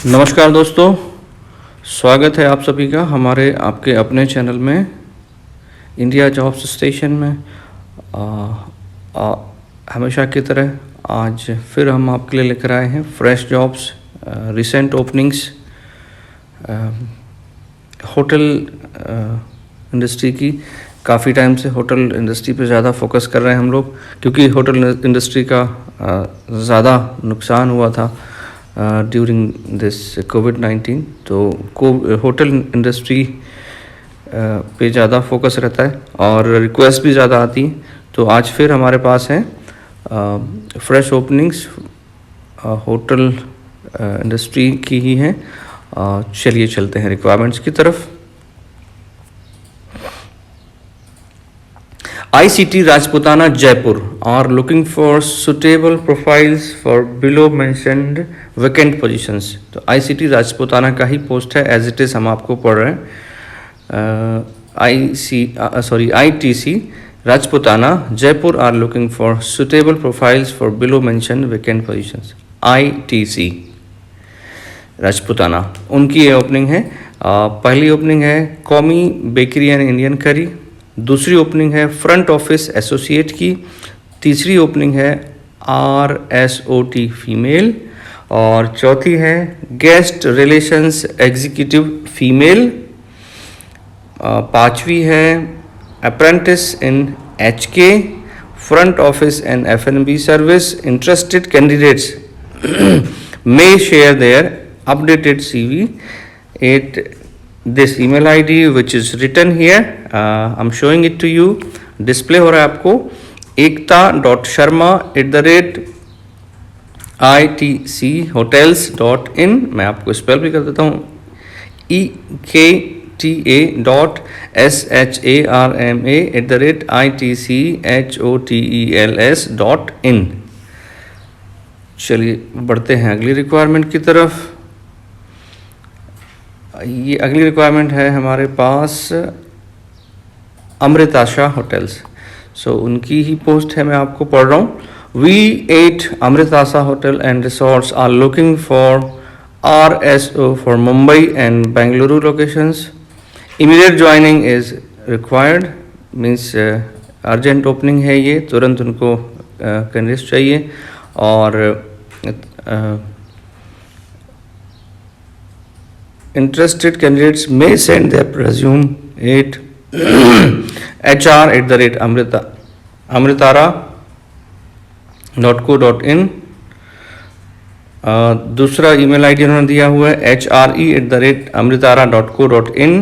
नमस्कार दोस्तों, स्वागत है आप सभी का हमारे आपके अपने चैनल में इंडिया जॉब्स स्टेशन में। हमेशा की तरह आज फिर हम आपके लिए लेकर आए हैं fresh jobs, recent openings, hotel industry की। काफ़ी टाइम से होटल इंडस्ट्री पे ज़्यादा फोकस कर रहे हैं हम लोग, क्योंकि होटल इंडस्ट्री का ज़्यादा नुकसान हुआ था ड्यूरिंग दिस कोविड-19। तो होटल इंडस्ट्री पे ज़्यादा फोकस रहता है और रिक्वेस्ट भी ज़्यादा आती है। तो आज फिर हमारे पास हैं फ्रेश ओपनिंग्स, होटल इंडस्ट्री की ही हैं। चलिए चलते हैं रिक्वायरमेंट्स की तरफ। ICT Rajputana Jaipur are looking for suitable profiles for below mentioned vacant positions। तो ICT राजपुताना का ही पोस्ट है, एज इट इज़ हम आपको पढ़ रहे हैं। ITC Rajputana Jaipur are looking for suitable profiles for below mentioned vacant positions। ITC Rajputana उनकी ये ओपनिंग है। पहली ओपनिंग है कौमी बेकरी एंड इंडियन करी, दूसरी ओपनिंग है फ्रंट ऑफिस एसोसिएट की, तीसरी ओपनिंग है RSOT फीमेल और चौथी है गेस्ट रिलेशंस एग्जीक्यूटिव फीमेल, पांचवी है apprentice in HK front office and F&B service. Interested candidates may share their updated CV at this email ID which is written here। I'm showing it to you, display हो रहा है आपको। ekta.sharma@itchhotels.in। मैं आपको spell भी कर देता हूँ, ekta.sharma@itchhotels.in। चलिए बढ़ते हैं अगली रिक्वायरमेंट की तरफ। ये अगली रिक्वायरमेंट है हमारे पास अमृताशा होटल्स। सो उनकी ही पोस्ट है, मैं आपको पढ़ रहा हूँ। V8 Amritasha hotel and resorts are looking for RSO for Mumbai and Bengaluru locations. Immediate joining is required, means urgent opening है ये, तुरंत उनको कैंडिडेट्स चाहिए। और interested candidates may send their resume at hr@amritara.co.in। दूसरा ईमेल आईडी उन्होंने दिया हुआ है hre@amritara.co.in।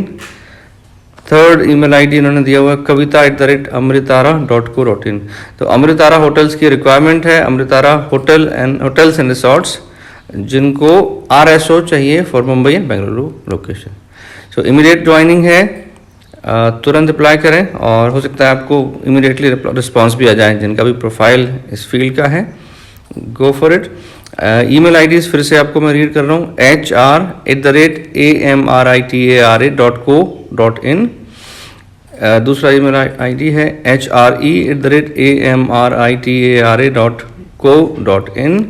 थर्ड ईमेल आईडी उन्होंने दिया हुआ है kavita@amritara.co.in। तो अमृतारा होटल्स की रिक्वायरमेंट है, अमृतारा होटल्स एंड रिसोर्ट्स, जिनको RSO चाहिए for Mumbai and Bengaluru location. So immediate joining है, तुरंत अप्लाई करें और हो सकता है आपको इमीडिएटली रिस्पांस भी आ जाए। जिनका भी प्रोफाइल इस फील्ड का है, go for it. Email IDs फिर से आपको मैं रीड कर रहा हूँ, hr@amritara.co.in। दूसरा ईमेल आईडी है hre@amritara.co.in।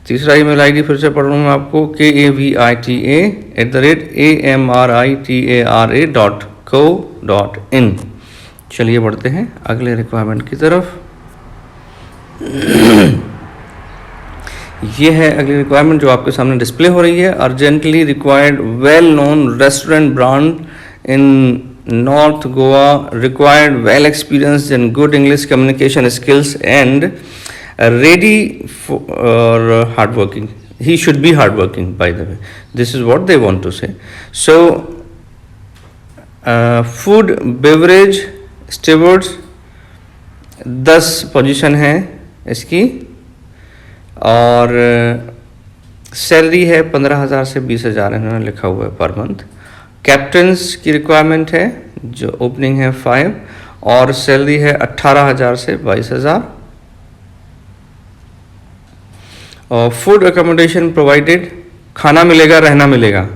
तीसरा ईमेल आईडी फिर से पढ़ रहा हूँ आपको, kavita@amritara.co.in। चलिए बढ़ते हैं अगले रिक्वायरमेंट की तरफ। ये है अगली रिक्वायरमेंट जो आपके सामने डिस्प्ले हो रही है। Urgently required well known restaurant brand in north Goa, required well experience in good English communication skills and ready for hardworking. He should be hardworking, by the way. This is what they want to say. So, food beverage stewards 10 position है इसकी और salary है 15,000 से 20,000 इन्होंने लिखा हुआ है per month. Captains की रिक्वायरमेंट है, जो ओपनिंग है 5 और सैलरी है 18,000 से 22,000। और फूड अकोमोडेशन प्रोवाइडेड, खाना मिलेगा, रहना मिलेगा।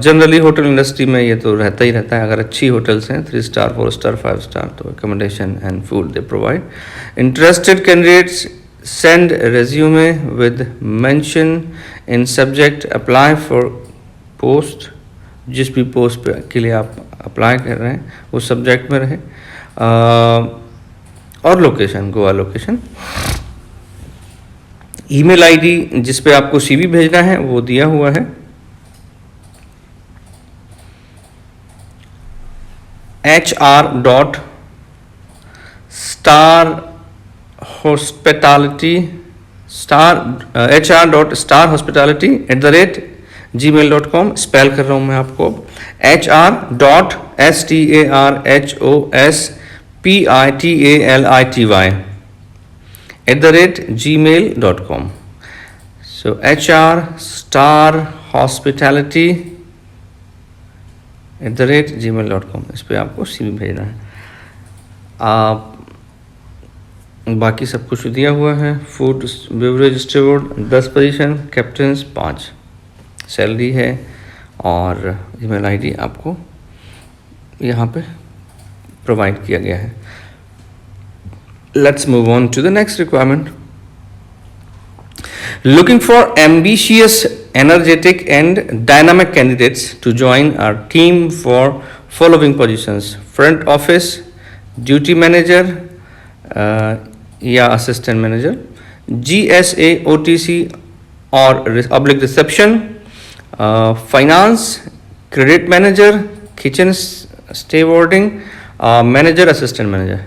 जनरली होटल इंडस्ट्री में ये तो रहता ही रहता है। अगर अच्छी होटल्स हैं 3 स्टार 4 स्टार 5 स्टार, तो accommodation and food they provide. Interested candidates send resume with mention in subject apply for post, जिस भी पोस्ट पे के लिए आप अप्लाई कर रहे हैं उस सब्जेक्ट में रहे। और location Goa location. Email ID जिस पे आपको सीवी भेजना है वो दिया हुआ है hr.starhospitality@gmail.com। स्पेल कर रहा हूँ मैं आपको, hr.starhospitality@gmail.com। So hr.starhospitality@gmail.com, इस पे आपको सीवी भेजना है। आप बाकी सब कुछ दिया हुआ है। Food beverage steward 10 position, captains 5, salary है और ईमेल आईडी आपको यहाँ पे प्रोवाइड किया गया है। Let's move on to the next requirement. Looking for ambitious, energetic and dynamic candidates to join our team for following positions: front office, duty manager या assistant manager, GSA, OTC or public reception, finance, credit manager, kitchen stewarding, manager, assistant manager।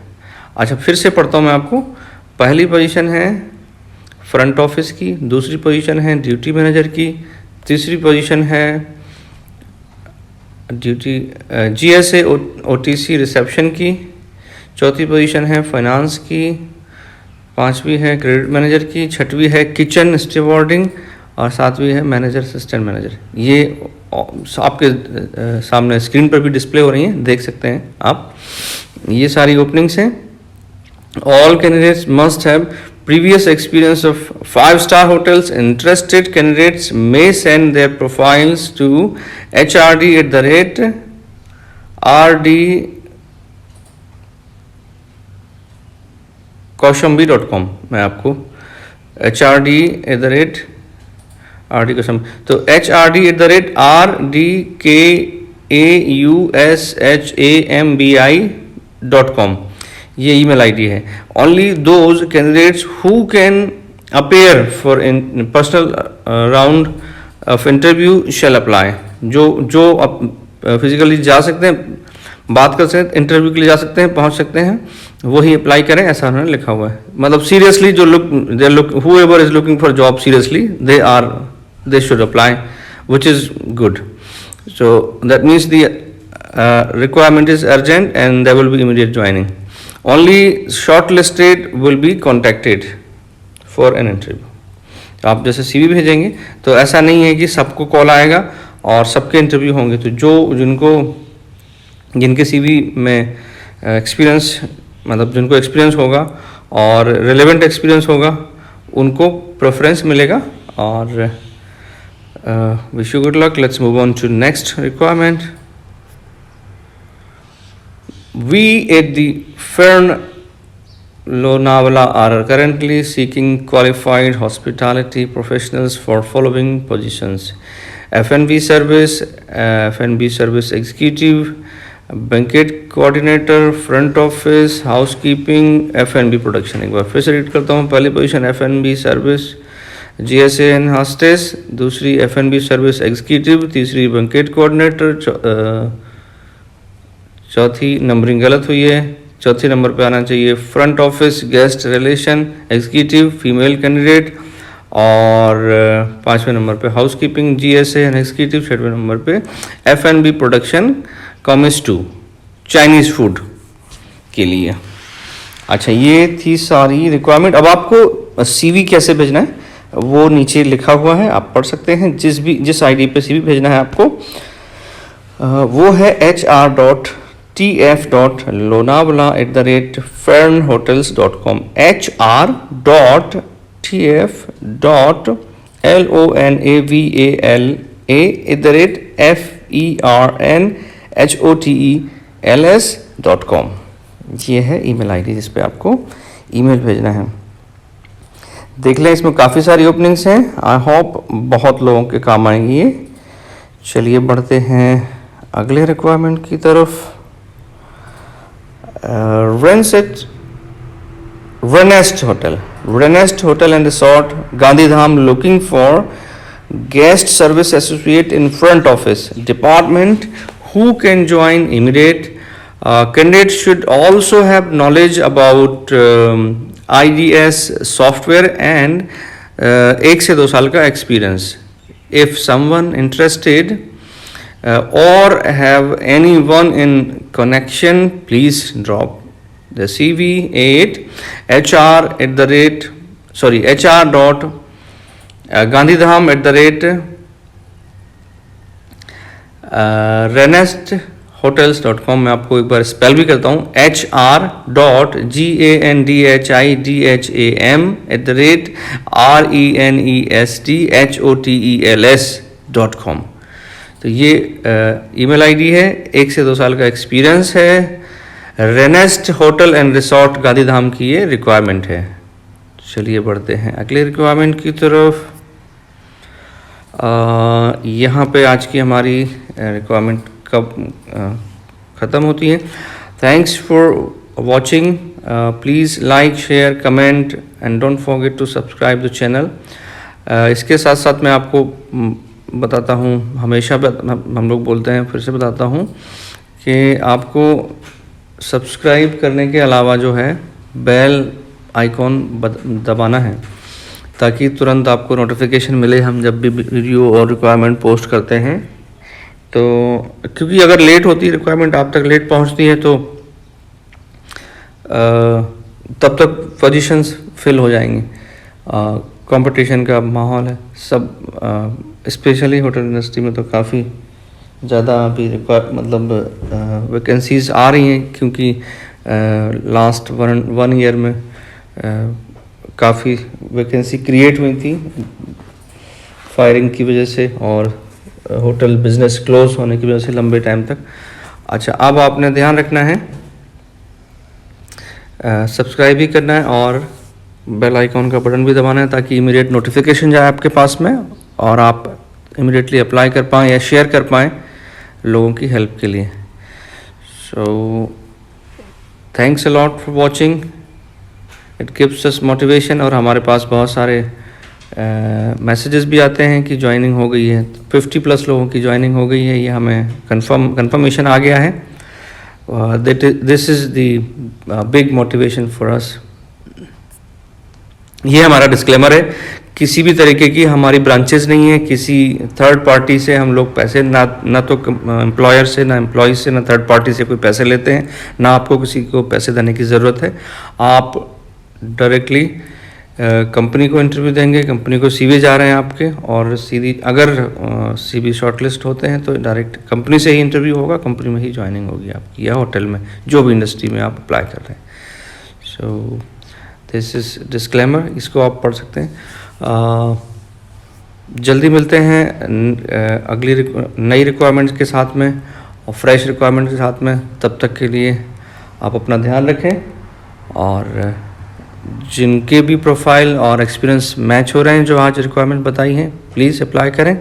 अच्छा, फिर से पढ़ता हूँ मैं आपको। पहली position है फ्रंट ऑफिस की, दूसरी पोजीशन है ड्यूटी मैनेजर की, तीसरी पोजीशन है ड्यूटी GSA OTC रिसेप्शन की, चौथी पोजीशन है फाइनेंस की, पांचवी है क्रेडिट मैनेजर की, छठवीं है किचन स्टीवर्डिंग और सातवीं है मैनेजर असिस्टेंट मैनेजर। ये आपके सामने स्क्रीन पर भी डिस्प्ले हो रही हैं, देख सकते हैं आप। ये सारी ओपनिंग्स हैं। All candidates must have previous experience of 5-star hotels. Interested candidates may send their profiles to hrd@rdkaushambi.com। मैं आपको hrd@rdkaushambi, तो hrd@rdkaushambi.com ये ईमेल आईडी है। Only those candidates who can appear for in personal round of interview shall apply. जो physically जा सकते हैं, बात कर सकते हैं, इंटरव्यू के लिए जा सकते हैं, पहुंच सकते हैं, वही अप्लाई करें, ऐसा उन्होंने लिखा हुआ है। मतलब सीरियसली जो whoever is looking for job seriously, they should apply, which is good. So that means the requirement is urgent and there will be immediate joining. Only shortlisted will be contacted for an interview। तो आप जैसे CV भेजेंगे तो ऐसा नहीं है कि सबको कॉल आएगा और सबके इंटरव्यू होंगे। तो जिनके सीवी में एक्सपीरियंस, मतलब जिनको एक्सपीरियंस होगा और रिलेवेंट एक्सपीरियंस होगा उनको प्रेफरेंस मिलेगा। और wish you good luck. Let's move on to next requirement. We at the Fern Lonavala are currently seeking qualified hospitality professionals for following positions: F&B service, F&B service executive, banquet coordinator, front office, housekeeping, F&B production। एक बार फिर से read करता हूँ। पहली position F&B service GSA and hostess, दूसरी F&B service executive, तीसरी banquet coordinator, चौथी numbering गलत हुई है, चौथी नंबर पे आना चाहिए front office guest relation executive female candidate, और पाँचवें नंबर पे हाउसकीपिंग GSA एंड एग्जीक्यूटिव, छठवें नंबर पे F&B production commerce 2 Chinese food के लिए। अच्छा, ये थी सारी रिक्वायरमेंट। अब आपको सीवी कैसे भेजना है वो नीचे लिखा हुआ है, आप पढ़ सकते हैं। जिस आईडी पे सीवी भेजना है आपको वो है hr.tf.lonavala@fernhotels.com, hr.tf.lonavala@fernhotels.com। ये है ईमेल आईडी जिस पे आपको ईमेल भेजना है। देख लें, इसमें काफ़ी सारी ओपनिंग्स हैं। आई होप बहुत लोगों के काम आएंगी ये। चलिए बढ़ते हैं अगले रिक्वायरमेंट की तरफ। Renest Hotel and Resort, Gandhidham, looking for guest service associate in front office department who can join immediate. Candidates should also have knowledge about IDS software and 1 से 2 साल का experience. If someone interested or have anyone in connection, please drop the CV at hr.rennesthotels.com। मैं आपको एक बार spell भी करता हूँ, hr.gandhidham@rennesthotels.com। तो ये ईमेल आईडी है। 1 से 2 साल का एक्सपीरियंस है। रेनेस्ट होटल एंड रिसोर्ट गांधीधाम की ये रिक्वायरमेंट है। चलिए बढ़ते हैं अगले रिक्वायरमेंट की तरफ। यहाँ पे आज की हमारी रिक्वायरमेंट कब ख़त्म होती है। Thanks for watching. Please like, share, comment and don't forget to subscribe the channel. इसके साथ साथ मैं आपको बताता हूँ, हमेशा हम लोग बोलते हैं, फिर से बताता हूँ कि आपको सब्सक्राइब करने के अलावा जो है बेल आइकॉन दबाना है, ताकि तुरंत आपको नोटिफिकेशन मिले हम जब भी वीडियो और रिक्वायरमेंट पोस्ट करते हैं। तो क्योंकि अगर लेट होती है रिक्वायरमेंट, आप तक लेट पहुंचती है, तो तब तक पोजीशंस फिल हो जाएंगी। कंपटीशन का माहौल है सब, स्पेशली होटल इंडस्ट्री में तो काफ़ी ज़्यादा अभी वैकेंसीज आ रही हैं, क्योंकि लास्ट 1 ईयर में काफ़ी वैकेंसी क्रिएट हुई थी फायरिंग की वजह से और होटल बिजनेस क्लोज होने की वजह से लंबे टाइम तक। अच्छा, अब आपने ध्यान रखना है, सब्सक्राइब भी करना है और बेल आइकॉन का बटन भी दबाना है, ताकि इमीडिएट नोटिफिकेशन जाए आपके पास में और आप इमीडिएटली अप्लाई कर पाएँ या शेयर कर पाएँ लोगों की हेल्प के लिए। So thanks a lot for watching, it gives us motivation. और हमारे पास बहुत सारे मैसेजेस भी आते हैं कि ज्वाइनिंग हो गई है, 50+ लोगों की ज्वाइनिंग हो गई है, ये हमें कंफर्मेशन आ गया है। This is the big motivation for us. ये हमारा डिस्क्लेमर है, किसी भी तरीके की हमारी ब्रांचेस नहीं है, किसी थर्ड पार्टी से हम लोग पैसे ना तो एम्प्लॉयर से, ना एम्प्लॉय से, ना थर्ड पार्टी से कोई पैसे लेते हैं, ना आपको किसी को पैसे देने की ज़रूरत है। आप डायरेक्टली कंपनी को इंटरव्यू देंगे, कंपनी को सीवी जा रहे हैं आपके, और सीधी अगर सीवी शॉर्टलिस्ट होते हैं तो डायरेक्ट कंपनी से ही इंटरव्यू होगा, कंपनी में ही ज्वाइनिंग होगी आपकी, या होटल में, जो भी इंडस्ट्री में आप अप्लाई कर रहे हैं। सो दिस इज़ डिस्क्लेमर, इसको आप पढ़ सकते हैं। जल्दी मिलते हैं अगली नई रिक्वायरमेंट्स के साथ में और फ्रेश रिक्वायरमेंट के साथ में। तब तक के लिए आप अपना ध्यान रखें, और जिनके भी प्रोफाइल और एक्सपीरियंस मैच हो रहे हैं जो आज रिक्वायरमेंट बताई हैं, प्लीज़ अप्लाई करें।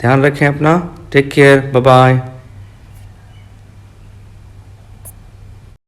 ध्यान रखें अपना। Take care, bye bye.